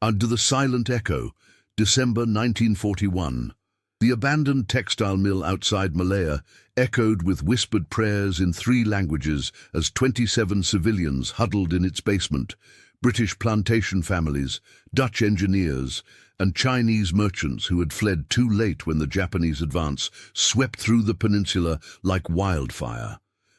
Under the Silent Echo, December 1941. The abandoned textile mill outside Malaya echoed with whispered prayers in 3 languages as 27 civilians huddled in its basement. British plantation families, Dutch engineers, and Chinese merchants who had fled too late when the Japanese advance swept through the peninsula like wildfire.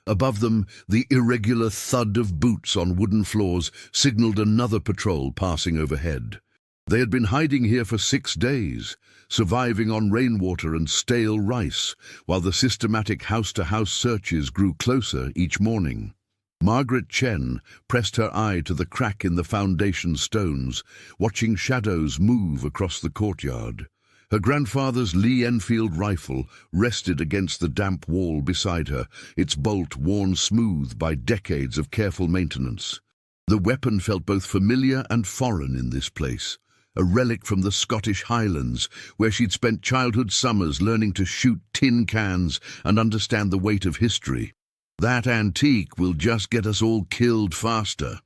Above them, the irregular thud of boots on wooden floors signaled another patrol passing overhead. They had been hiding here for 6 days, surviving on rainwater and stale rice, while the systematic house-to-house searches grew closer each morning. Margaret Chen pressed her eye to the crack in the foundation stones, watching shadows move across the courtyard. Her grandfather's Lee-Enfield rifle rested against the damp wall beside her, its bolt worn smooth by decades of careful maintenance. The weapon felt both familiar and foreign in this place, a relic from the Scottish Highlands, where she'd spent childhood summers learning to shoot tin cans and understand the weight of history. "That antique will just get us all killed faster,"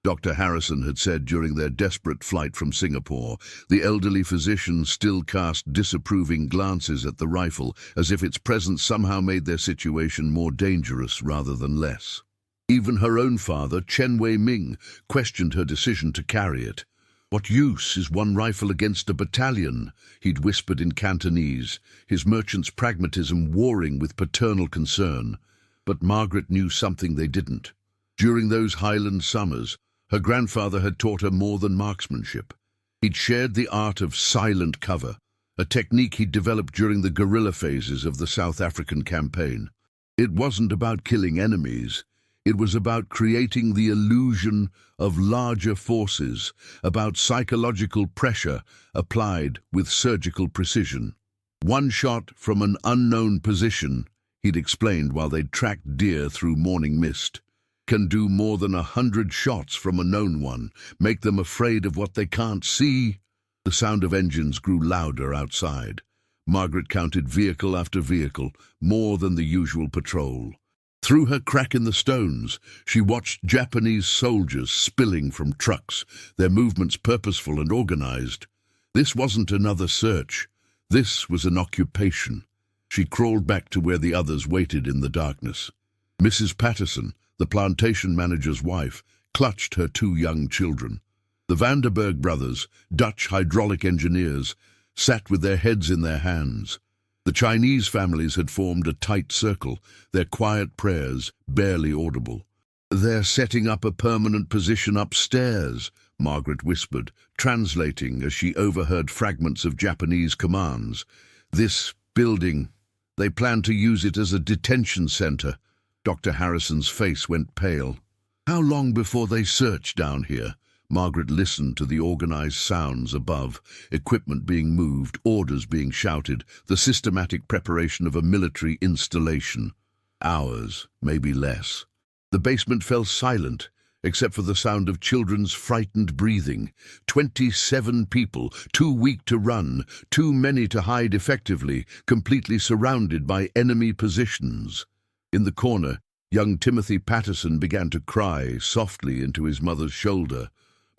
Dr. Harrison had said during their desperate flight from Singapore. The elderly physician still cast disapproving glances at the rifle, as if its presence somehow made their situation more dangerous rather than less. Even her own father, Chen Wei-ming, questioned her decision to carry it. "What use is one rifle against a battalion?" he'd whispered in Cantonese, his merchant's pragmatism warring with paternal concern. But Margaret knew something they didn't. During those Highland summers, her grandfather had taught her more than marksmanship. He'd shared the art of silent cover, a technique he'd developed during the guerrilla phases of the South African campaign. It wasn't about killing enemies. It was about creating the illusion of larger forces, about psychological pressure applied with surgical precision. "One shot from an unknown position," he'd explained while they'd tracked deer through morning mist, "can do more than 100 shots from a known one, make them afraid of what they can't see." The sound of engines grew louder outside. Margaret counted vehicle after vehicle, more than the usual patrol. Through her crack in the stones, she watched Japanese soldiers spilling from trucks, their movements purposeful and organized. This wasn't another search. This was an occupation. She crawled back to where the others waited in the darkness. Mrs. Patterson, the plantation manager's wife, clutched her 2 young children. The Vanderberg brothers, Dutch hydraulic engineers, sat with their heads in their hands. The Chinese families had formed a tight circle, their quiet prayers barely audible. "They're setting up a permanent position upstairs," Margaret whispered, translating as she overheard fragments of Japanese commands. "This building, they plan to use it as a detention center." Dr. Harrison's face went pale. "How long before they search down here?" Margaret listened to the organized sounds above, equipment being moved, orders being shouted, the systematic preparation of a military installation. Hours, maybe less. The basement fell silent, except for the sound of children's frightened breathing. 27 people, too weak to run, too many to hide effectively, completely surrounded by enemy positions. In the corner, young Timothy Patterson began to cry softly into his mother's shoulder.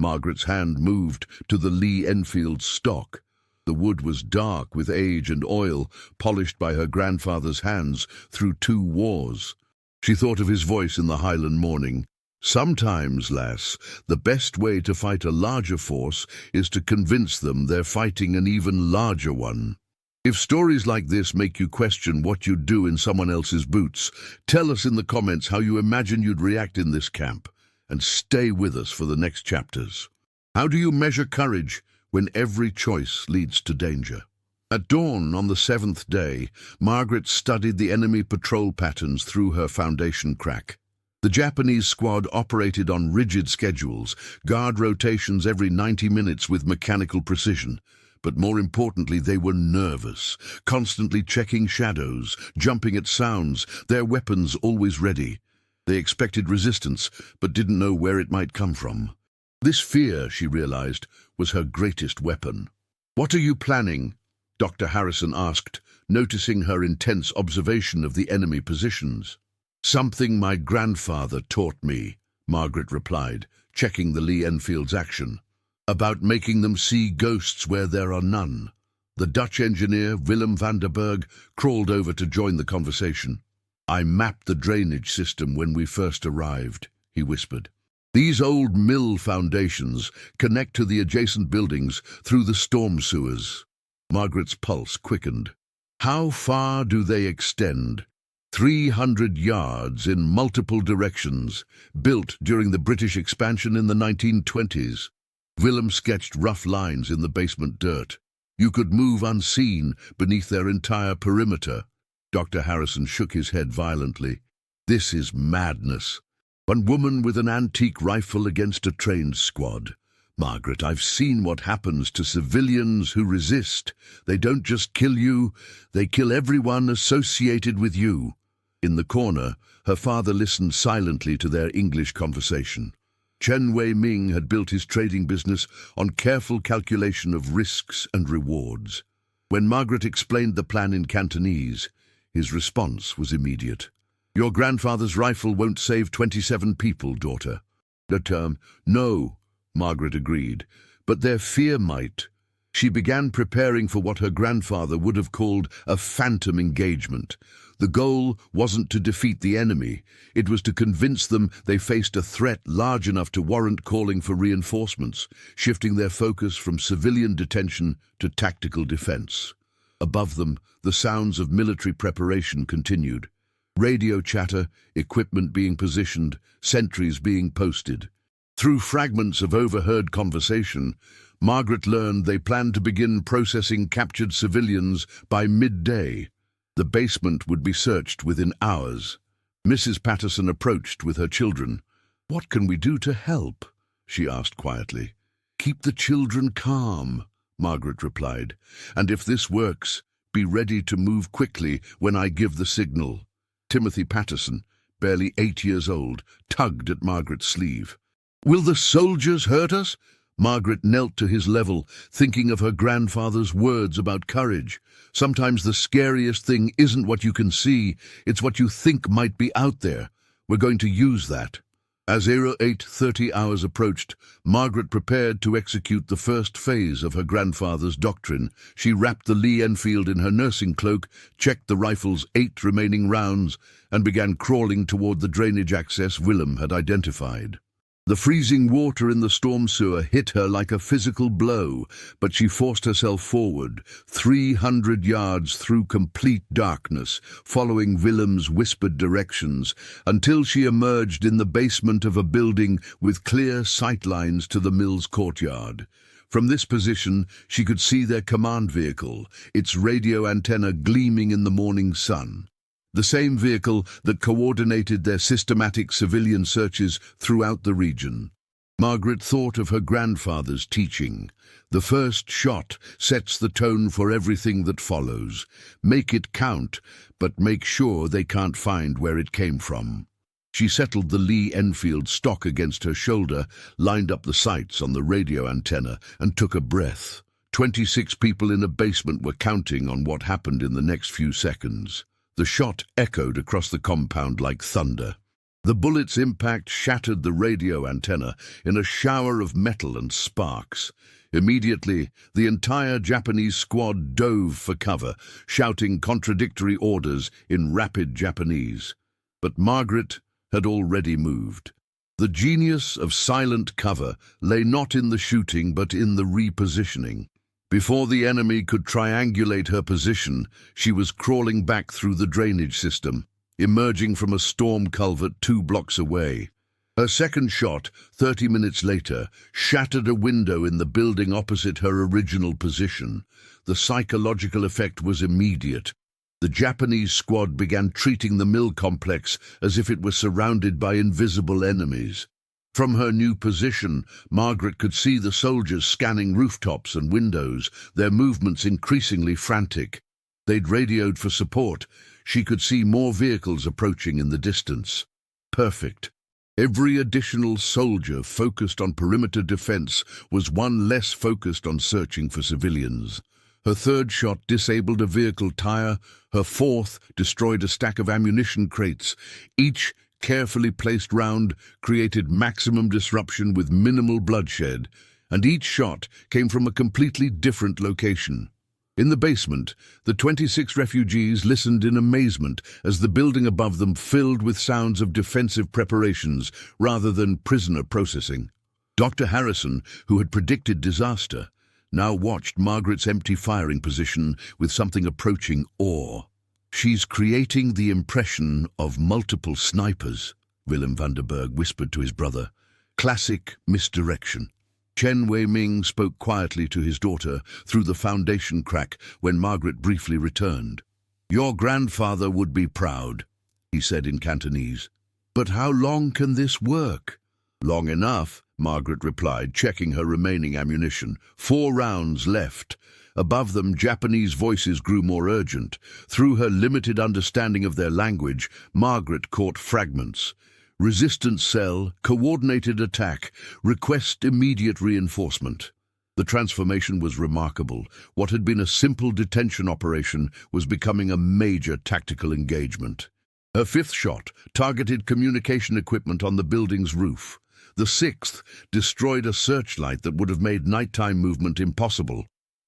Margaret's hand moved to the Lee-Enfield stock. The wood was dark with age and oil, polished by her grandfather's hands through 2 wars. She thought of his voice in the Highland morning. "Sometimes, lass, the best way to fight a larger force is to convince them they're fighting an even larger one." If stories like this make you question what you'd do in someone else's boots, tell us in the comments how you imagine you'd react in this camp. And stay with us for the next chapters. How do you measure courage when every choice leads to danger? At dawn on the 7th day, Margaret studied the enemy patrol patterns through her foundation crack. The Japanese squad operated on rigid schedules, guard rotations every 90 minutes with mechanical precision. But more importantly, they were nervous, constantly checking shadows, jumping at sounds, their weapons always ready. They expected resistance, but didn't know where it might come from. This fear, she realized, was her greatest weapon. "What are you planning?" Dr. Harrison asked, noticing her intense observation of the enemy positions. "Something my grandfather taught me," Margaret replied, checking the Lee-Enfield's action. about making them see ghosts where there are none. The Dutch engineer, Willem van der Berg, crawled over to join the conversation. "I mapped the drainage system when we first arrived," he whispered. "These old mill foundations connect to the adjacent buildings through the storm sewers." Margaret's pulse quickened. "How far do they extend?" 300 yards in multiple directions, built during the British expansion in the 1920s. Willem sketched rough lines in the basement dirt. You could move unseen beneath their entire perimeter. Dr. Harrison shook his head violently. "This is madness. One woman with an antique rifle against a trained squad. Margaret, I've seen what happens to civilians who resist. They don't just kill you, they kill everyone associated with you." In the corner, her father listened silently to their English conversation. Chen Wei-Ming had built his trading business on careful calculation of risks and rewards. When Margaret explained the plan in Cantonese, his response was immediate. "Your grandfather's rifle won't save 27 people, daughter." No, Margaret agreed, "but their fear might." She began preparing for what her grandfather would have called a phantom engagement. The goal wasn't to defeat the enemy, it was to convince them they faced a threat large enough to warrant calling for reinforcements, shifting their focus from civilian detention to tactical defense. Above them, the sounds of military preparation continued. Radio chatter, equipment being positioned, sentries being posted. Through fragments of overheard conversation, Margaret learned they planned to begin processing captured civilians by midday. The basement would be searched within hours. Mrs. Patterson approached with her children. "What can we do to help?" she asked quietly. "Keep the children calm," Margaret replied. "And if this works, be ready to move quickly when I give the signal." Timothy Patterson, barely 8 years old, tugged at Margaret's sleeve. "Will the soldiers hurt us?" Margaret knelt to his level, thinking of her grandfather's words about courage. Sometimes the scariest thing isn't what you can see, it's what you think might be out there. We're going to use that. As 0830 hours approached, Margaret prepared to execute the first phase of her grandfather's doctrine. She wrapped the Lee-Enfield in her nursing cloak, checked the rifle's 8 remaining rounds, and began crawling toward the drainage access Willem had identified. The freezing water in the storm sewer hit her like a physical blow, but she forced herself forward, 300 yards through complete darkness, following Willem's whispered directions, until she emerged in the basement of a building with clear sightlines to the mill's courtyard. From this position, she could see their command vehicle, its radio antenna gleaming in the morning sun. The same vehicle that coordinated their systematic civilian searches throughout the region. Margaret thought of her grandfather's teaching. The first shot sets the tone for everything that follows. Make it count, but make sure they can't find where it came from. She settled the Lee-Enfield stock against her shoulder, lined up the sights on the radio antenna, and took a breath. 26 people in a basement were counting on what happened in the next few seconds. The shot echoed across the compound like thunder. The bullet's impact shattered the radio antenna in a shower of metal and sparks. Immediately, the entire Japanese squad dove for cover, shouting contradictory orders in rapid Japanese. But Margaret had already moved. The genius of silent cover lay not in the shooting but in the repositioning. Before the enemy could triangulate her position, she was crawling back through the drainage system, emerging from a storm culvert 2 blocks away. Her second shot, 30 minutes later, shattered a window in the building opposite her original position. The psychological effect was immediate. The Japanese squad began treating the mill complex as if it were surrounded by invisible enemies. From her new position, Margaret could see the soldiers scanning rooftops and windows, their movements increasingly frantic. They'd radioed for support. She could see more vehicles approaching in the distance. Perfect. Every additional soldier focused on perimeter defense was one less focused on searching for civilians. Her third shot disabled a vehicle tire. Her fourth destroyed a stack of ammunition crates. Each carefully placed round created maximum disruption with minimal bloodshed, and each shot came from a completely different location. In the basement, the 26 refugees listened in amazement as the building above them filled with sounds of defensive preparations rather than prisoner processing. Dr. Harrison, who had predicted disaster, now watched Margaret's empty firing position with something approaching awe. "She's creating the impression of multiple snipers," Willem van der Berg whispered to his brother. "Classic misdirection." Chen Wei-Ming spoke quietly to his daughter through the foundation crack when Margaret briefly returned. "Your grandfather would be proud," he said in Cantonese. "But how long can this work?" "Long enough," Margaret replied, checking her remaining ammunition. 4 rounds left. Above them, Japanese voices grew more urgent. Through her limited understanding of their language, Margaret caught fragments. "Resistance cell, coordinated attack, request immediate reinforcement." The transformation was remarkable. What had been a simple detention operation was becoming a major tactical engagement. Her 5th shot targeted communication equipment on the building's roof. The 6th destroyed a searchlight that would have made nighttime movement impossible.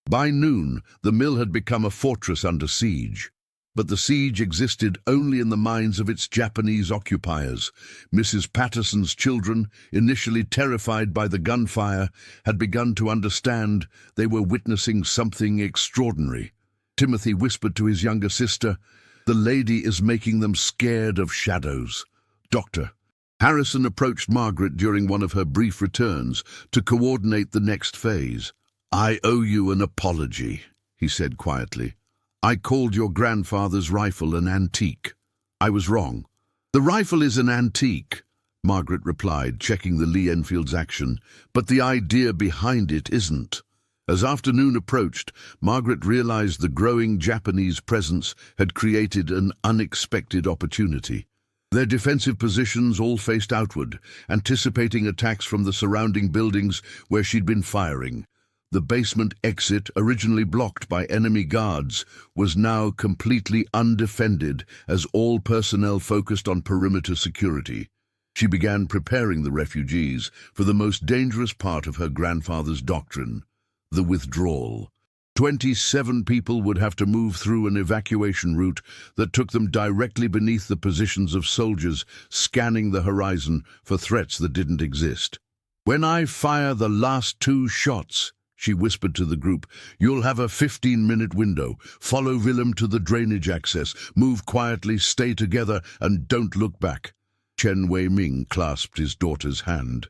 By noon, the mill had become a fortress under siege. But the siege existed only in the minds of its Japanese occupiers. Mrs. Patterson's children, initially terrified by the gunfire, had begun to understand they were witnessing something extraordinary. Timothy whispered to his younger sister, "The lady is making them scared of shadows." "Doctor." Harrison approached Margaret during one of her brief returns to coordinate the next phase. "I owe you an apology," he said quietly. "I called your grandfather's rifle an antique. I was wrong." "The rifle is an antique," Margaret replied, checking the Lee-Enfield's action, "but the idea behind it isn't." As afternoon approached, Margaret realized the growing Japanese presence had created an unexpected opportunity. Their defensive positions all faced outward, anticipating attacks from the surrounding buildings where she'd been firing. The basement exit, originally blocked by enemy guards, was now completely undefended as all personnel focused on perimeter security. She began preparing the refugees for the most dangerous part of her grandfather's doctrine, the withdrawal. 27 people would have to move through an evacuation route that took them directly beneath the positions of soldiers scanning the horizon for threats that didn't exist. "When I fire the last 2 shots," she whispered to the group, "you'll have a 15-minute window. Follow Willem to the drainage access. Move quietly, stay together, and don't look back." Chen Wei-Ming clasped his daughter's hand.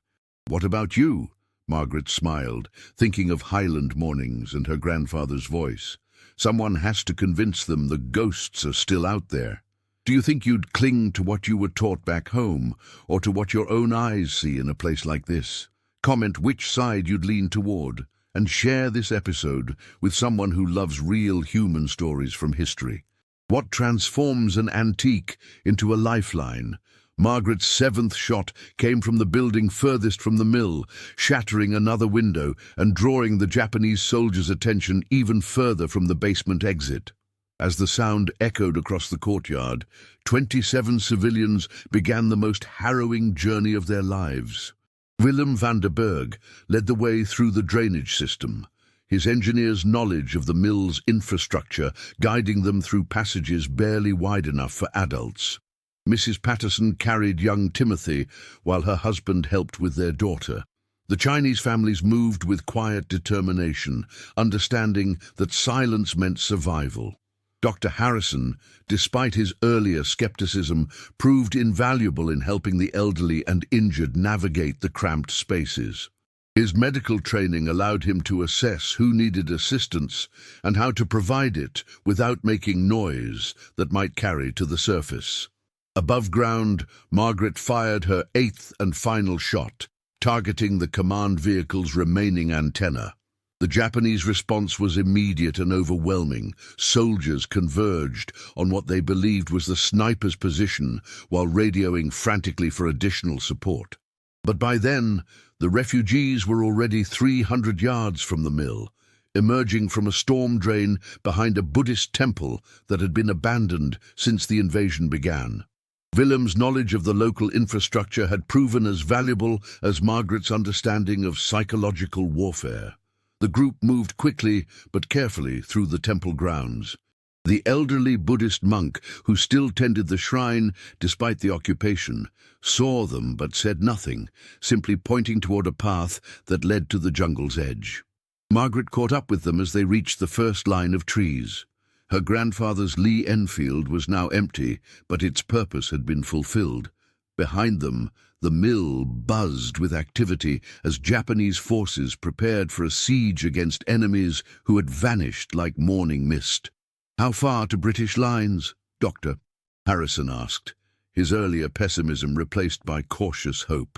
"What about you?" Margaret smiled, thinking of Highland mornings and her grandfather's voice. "Someone has to convince them the ghosts are still out there. Do you think you'd cling to what you were taught back home, or to what your own eyes see in a place like this? Comment which side you'd lean toward, and share this episode with someone who loves real human stories from history. What transforms an antique into a lifeline? Margaret's 7th shot came from the building furthest from the mill, shattering another window and drawing the Japanese soldiers' attention even further from the basement exit. As the sound echoed across the courtyard, 27 civilians began the most harrowing journey of their lives. Willem van der Berg led the way through the drainage system, his engineer's knowledge of the mill's infrastructure guiding them through passages barely wide enough for adults. Mrs. Patterson carried young Timothy while her husband helped with their daughter. The Chinese families moved with quiet determination, understanding that silence meant survival. Dr. Harrison, despite his earlier skepticism, proved invaluable in helping the elderly and injured navigate the cramped spaces. His medical training allowed him to assess who needed assistance and how to provide it without making noise that might carry to the surface. Above ground, Margaret fired her 8th and final shot, targeting the command vehicle's remaining antenna. The Japanese response was immediate and overwhelming. Soldiers converged on what they believed was the sniper's position while radioing frantically for additional support. But by then, the refugees were already 300 yards from the mill, emerging from a storm drain behind a Buddhist temple that had been abandoned since the invasion began. Willem's knowledge of the local infrastructure had proven as valuable as Margaret's understanding of psychological warfare. The group moved quickly but carefully through the temple grounds. The elderly Buddhist monk, who still tended the shrine despite the occupation, saw them but said nothing, simply pointing toward a path that led to the jungle's edge. Margaret caught up with them as they reached the first line of trees. Her grandfather's Lee-Enfield was now empty, but its purpose had been fulfilled. Behind them, the mill buzzed with activity as Japanese forces prepared for a siege against enemies who had vanished like morning mist. "How far to British lines, Doctor?" Harrison asked, his earlier pessimism replaced by cautious hope.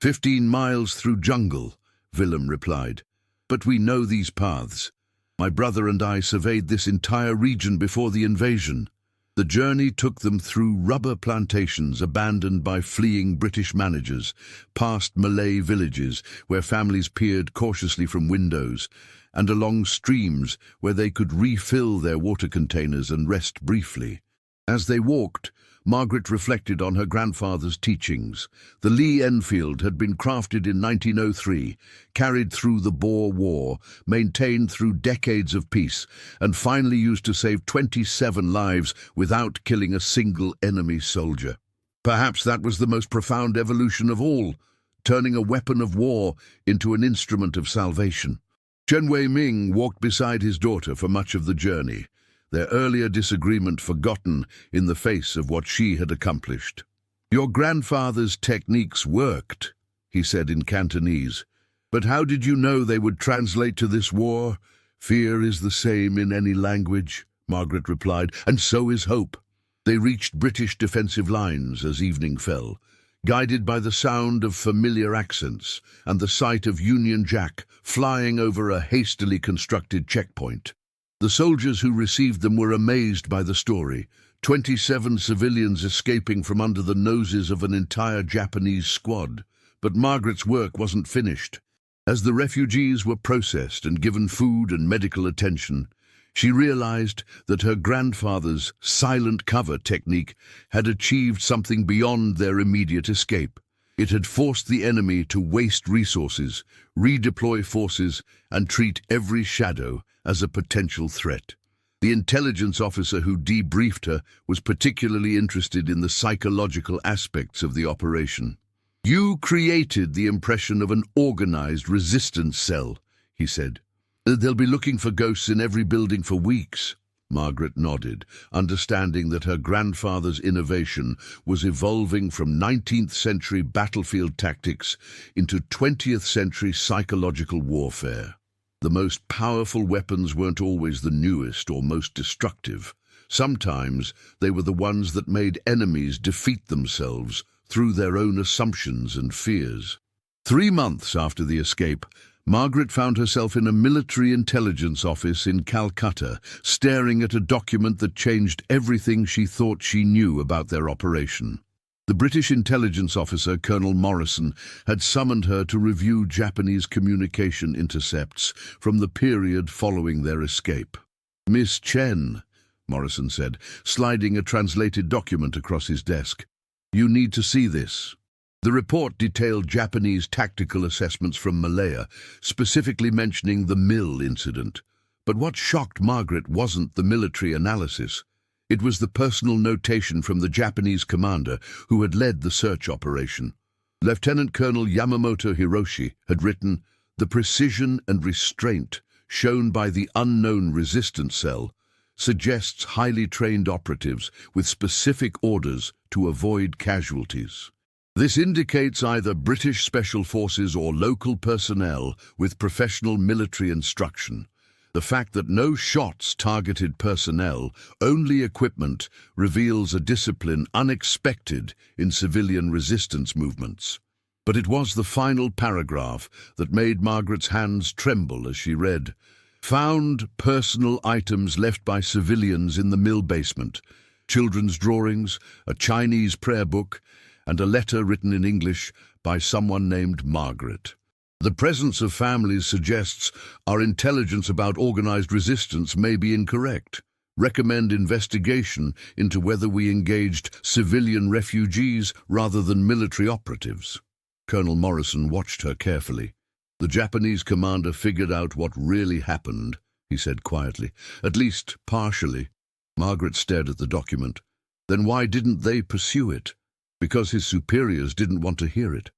15 miles through jungle," Willem replied. "But we know these paths. My brother and I surveyed this entire region before the invasion." The journey took them through rubber plantations abandoned by fleeing British managers, past Malay villages where families peered cautiously from windows, and along streams where they could refill their water containers and rest briefly. As they walked, Margaret reflected on her grandfather's teachings. The Lee-Enfield had been crafted in 1903, carried through the Boer War, maintained through decades of peace, and finally used to save 27 lives without killing a single enemy soldier. Perhaps that was the most profound evolution of all, turning a weapon of war into an instrument of salvation. Chen Wei-Ming walked beside his daughter for much of the journey, their earlier disagreement forgotten in the face of what she had accomplished. "Your grandfather's techniques worked," he said in Cantonese. "But how did you know they would translate to this war?" "Fear is the same in any language," Margaret replied, "and so is hope." They reached British defensive lines as evening fell, guided by the sound of familiar accents and the sight of Union Jack flying over a hastily constructed checkpoint. The soldiers who received them were amazed by the story. 27 civilians escaping from under the noses of an entire Japanese squad. But Margaret's work wasn't finished. As the refugees were processed and given food and medical attention, she realized that her grandfather's silent cover technique had achieved something beyond their immediate escape. It had forced the enemy to waste resources, redeploy forces, and treat every shadow as a potential threat. The intelligence officer who debriefed her was particularly interested in the psychological aspects of the operation. "You created the impression of an organized resistance cell," he said. "They'll be looking for ghosts in every building for weeks." Margaret nodded, understanding that her grandfather's innovation was evolving from 19th century battlefield tactics into 20th century psychological warfare. The most powerful weapons weren't always the newest or most destructive. Sometimes they were the ones that made enemies defeat themselves through their own assumptions and fears. 3 months after the escape, Margaret found herself in a military intelligence office in Calcutta, staring at a document that changed everything she thought she knew about their operation. The British intelligence officer, Colonel Morrison, had summoned her to review Japanese communication intercepts from the period following their escape. "Miss Chen," Morrison said, sliding a translated document across his desk, "you need to see this." The report detailed Japanese tactical assessments from Malaya, specifically mentioning the mill incident. But what shocked Margaret wasn't the military analysis. It was the personal notation from the Japanese commander who had led the search operation. Lieutenant Colonel Yamamoto Hiroshi had written, "The precision and restraint shown by the unknown resistance cell suggests highly trained operatives with specific orders to avoid casualties. This indicates either British Special Forces or local personnel with professional military instruction. The fact that no shots targeted personnel, only equipment, reveals a discipline unexpected in civilian resistance movements." But it was the final paragraph that made Margaret's hands tremble as she read. "Found personal items left by civilians in the mill basement, children's drawings, a Chinese prayer book, and a letter written in English by someone named Margaret. The presence of families suggests our intelligence about organized resistance may be incorrect." recommend investigation into whether we engaged civilian refugees rather than military operatives. Colonel Morrison watched her carefully. The Japanese commander figured out what really happened, he said quietly. At least partially. Margaret stared at the document. Then why didn't they pursue it? Because his superiors didn't want to hear it.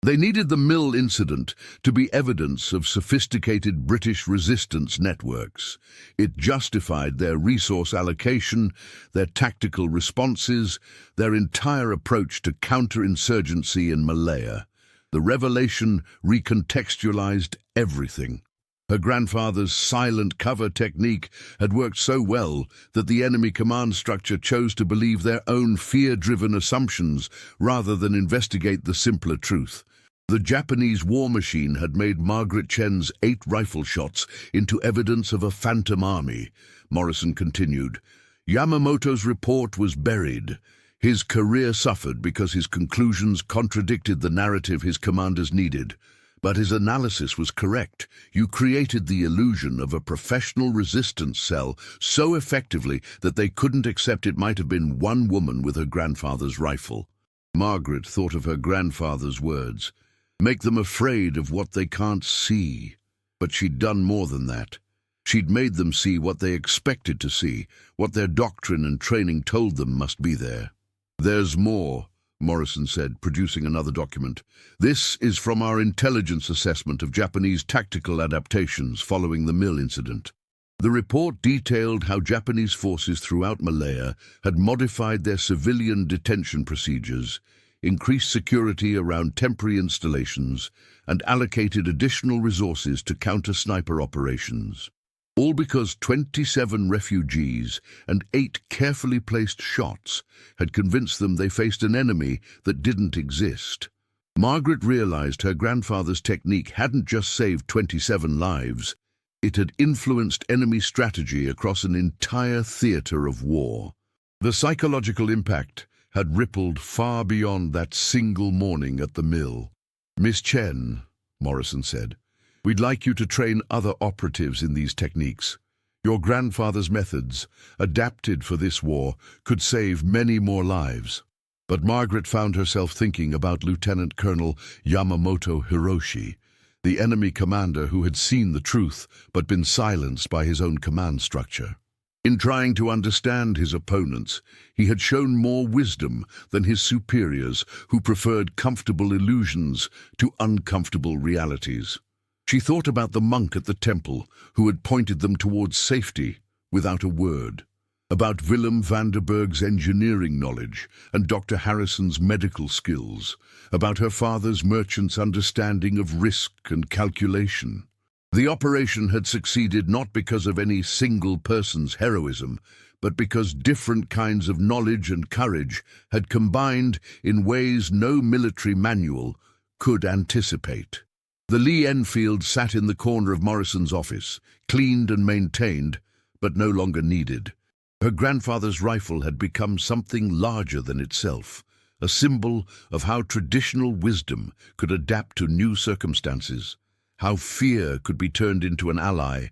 They needed the mill incident to be evidence of sophisticated British resistance networks. It justified their resource allocation, their tactical responses, their entire approach to counterinsurgency in Malaya. The revelation recontextualized everything. Her grandfather's silent cover technique had worked so well that the enemy command structure chose to believe their own fear-driven assumptions rather than investigate the simpler truth. The Japanese war machine had made Margaret Chen's 8 rifle shots into evidence of a phantom army. Morrison continued. Yamamoto's report was buried. His career suffered because his conclusions contradicted the narrative his commanders needed. But his analysis was correct. You created the illusion of a professional resistance cell so effectively that they couldn't accept it might have been one woman with her grandfather's rifle. Margaret thought of her grandfather's words. Make them afraid of what they can't see. But she'd done more than that. She'd made them see what they expected to see, what their doctrine and training told them must be there. There's more, Morrison said, producing another document. This is from our intelligence assessment of Japanese tactical adaptations following the mill incident. The report detailed how Japanese forces throughout Malaya had modified their civilian detention procedures, increased security around temporary installations, and allocated additional resources to counter sniper operations. All because 27 refugees and 8 carefully placed shots had convinced them they faced an enemy that didn't exist. Margaret realized her grandfather's technique hadn't just saved 27 lives, it had influenced enemy strategy across an entire theater of war. The psychological impact had rippled far beyond that single morning at the mill. Miss Chen, Morrison said, we'd like you to train other operatives in these techniques. Your grandfather's methods, adapted for this war, could save many more lives. But Margaret found herself thinking about Lieutenant Colonel Yamamoto Hiroshi, the enemy commander who had seen the truth but been silenced by his own command structure. In trying to understand his opponents, he had shown more wisdom than his superiors who preferred comfortable illusions to uncomfortable realities. She thought about the monk at the temple who had pointed them towards safety without a word, about Willem van der Berg's engineering knowledge and Dr. Harrison's medical skills, about her father's merchant's understanding of risk and calculation. The operation had succeeded not because of any single person's heroism, but because different kinds of knowledge and courage had combined in ways no military manual could anticipate. The Lee-Enfield sat in the corner of Morrison's office, cleaned and maintained, but no longer needed. Her grandfather's rifle had become something larger than itself, a symbol of how traditional wisdom could adapt to new circumstances, how fear could be turned into an ally,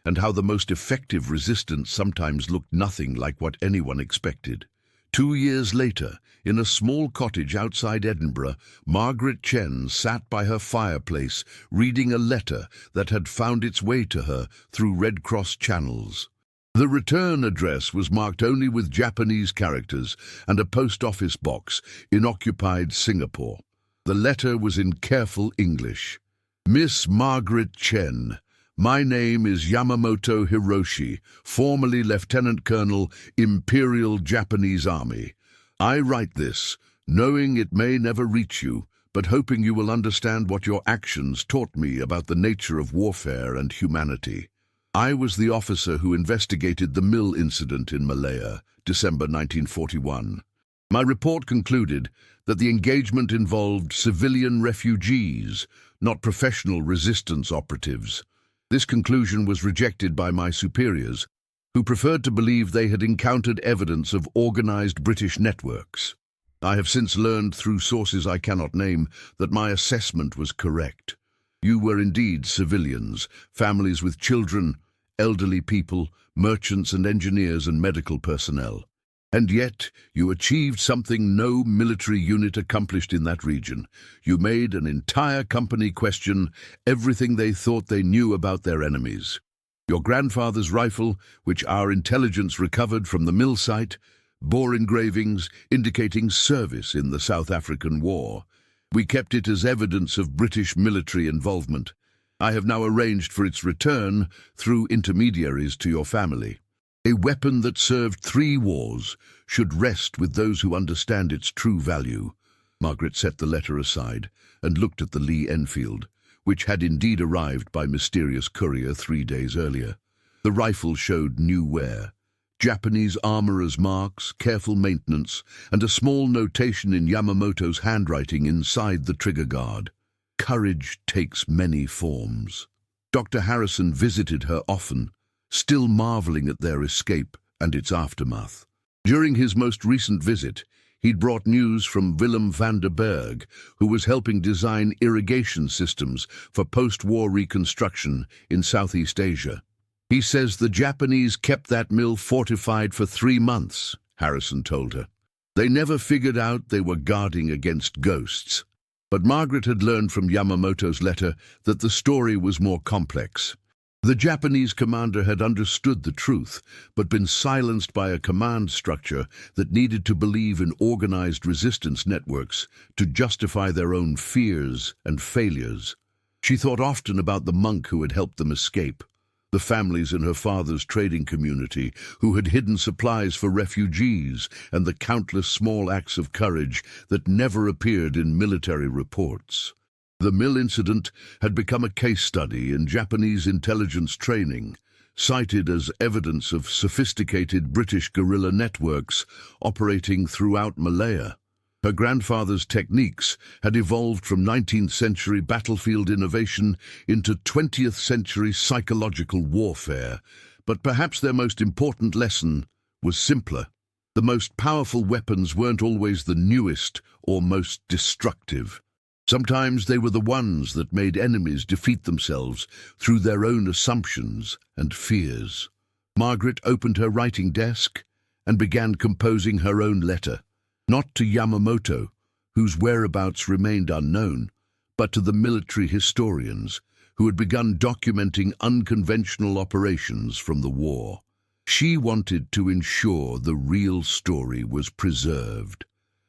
and how the most effective resistance sometimes looked nothing like what anyone expected. 2 years later, in a small cottage outside Edinburgh, Margaret Chen sat by her fireplace reading a letter that had found its way to her through Red Cross channels. The return address was marked only with Japanese characters and a post office box in occupied Singapore. The letter was in careful English. Miss Margaret Chen, my name is Yamamoto Hiroshi, formerly Lieutenant Colonel, Imperial Japanese Army. I write this, knowing it may never reach you, but hoping you will understand what your actions taught me about the nature of warfare and humanity. I was the officer who investigated the mill incident in Malaya, December 1941. My report concluded that the engagement involved civilian refugees, not professional resistance operatives. This conclusion was rejected by my superiors, who preferred to believe they had encountered evidence of organized British networks. I have since learned through sources I cannot name that my assessment was correct. You were indeed civilians, families with children, elderly people, merchants and engineers and medical personnel. And yet, you achieved something no military unit accomplished in that region. You made an entire company question everything they thought they knew about their enemies. Your grandfather's rifle, which our intelligence recovered from the mill site, bore engravings indicating service in the South African War. We kept it as evidence of British military involvement. I have now arranged for its return through intermediaries to your family. A weapon that served 3 wars should rest with those who understand its true value. Margaret set the letter aside and looked at the Lee-Enfield, which had indeed arrived by mysterious courier 3 days earlier. The rifle showed new wear, Japanese armorer's marks, careful maintenance, and a small notation in Yamamoto's handwriting inside the trigger guard. Courage takes many forms. Dr. Harrison visited her often, still marveling at their escape and its aftermath. During his most recent visit, he'd brought news from Willem van der Berg, who was helping design irrigation systems for post-war reconstruction in Southeast Asia. He says the Japanese kept that mill fortified for 3 months, Harrison told her. They never figured out they were guarding against ghosts. But Margaret had learned from Yamamoto's letter that the story was more complex. The Japanese commander had understood the truth, but been silenced by a command structure that needed to believe in organized resistance networks to justify their own fears and failures. She thought often about the monk who had helped them escape, the families in her father's trading community who had hidden supplies for refugees, and the countless small acts of courage that never appeared in military reports. The mill incident had become a case study in Japanese intelligence training, cited as evidence of sophisticated British guerrilla networks operating throughout Malaya. Her grandfather's techniques had evolved from 19th century battlefield innovation into 20th century psychological warfare, but perhaps their most important lesson was simpler. The most powerful weapons weren't always the newest or most destructive. Sometimes they were the ones that made enemies defeat themselves through their own assumptions and fears. Margaret opened her writing desk and began composing her own letter, not to Yamamoto, whose whereabouts remained unknown, but to the military historians who had begun documenting unconventional operations from the war. She wanted to ensure the real story was preserved,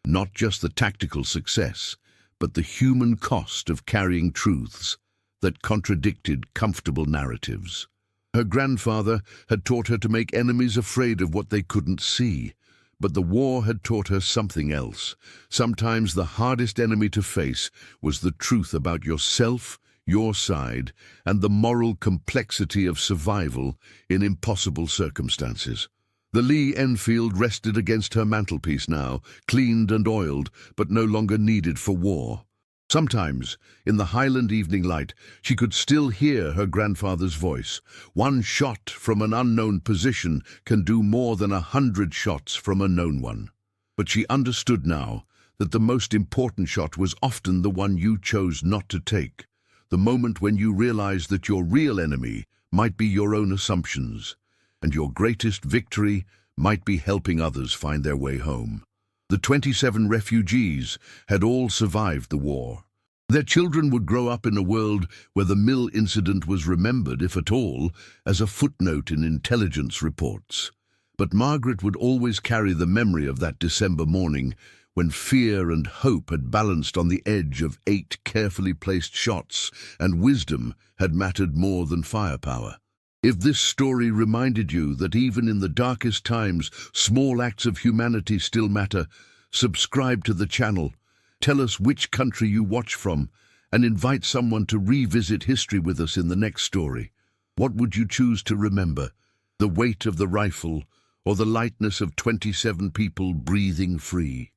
not just the tactical success, but the human cost of carrying truths that contradicted comfortable narratives. Her grandfather had taught her to make enemies afraid of what they couldn't see, but the war had taught her something else. Sometimes the hardest enemy to face was the truth about yourself, your side, and the moral complexity of survival in impossible circumstances. The Lee-Enfield rested against her mantelpiece now, cleaned and oiled, but no longer needed for war. Sometimes, in the Highland evening light, she could still hear her grandfather's voice. 1 shot from an unknown position can do more than 100 shots from a known one. But she understood now that the most important shot was often the one you chose not to take, the moment when you realized that your real enemy might be your own assumptions, and your greatest victory might be helping others find their way home. The 27 refugees had all survived the war. Their children would grow up in a world where the mill incident was remembered, if at all, as a footnote in intelligence reports. But Margaret would always carry the memory of that December morning when fear and hope had balanced on the edge of 8 carefully placed shots, and wisdom had mattered more than firepower. If this story reminded you that even in the darkest times, small acts of humanity still matter, subscribe to the channel, tell us which country you watch from, and invite someone to revisit history with us in the next story. What would you choose to remember? The weight of the rifle, or the lightness of 27 people breathing free?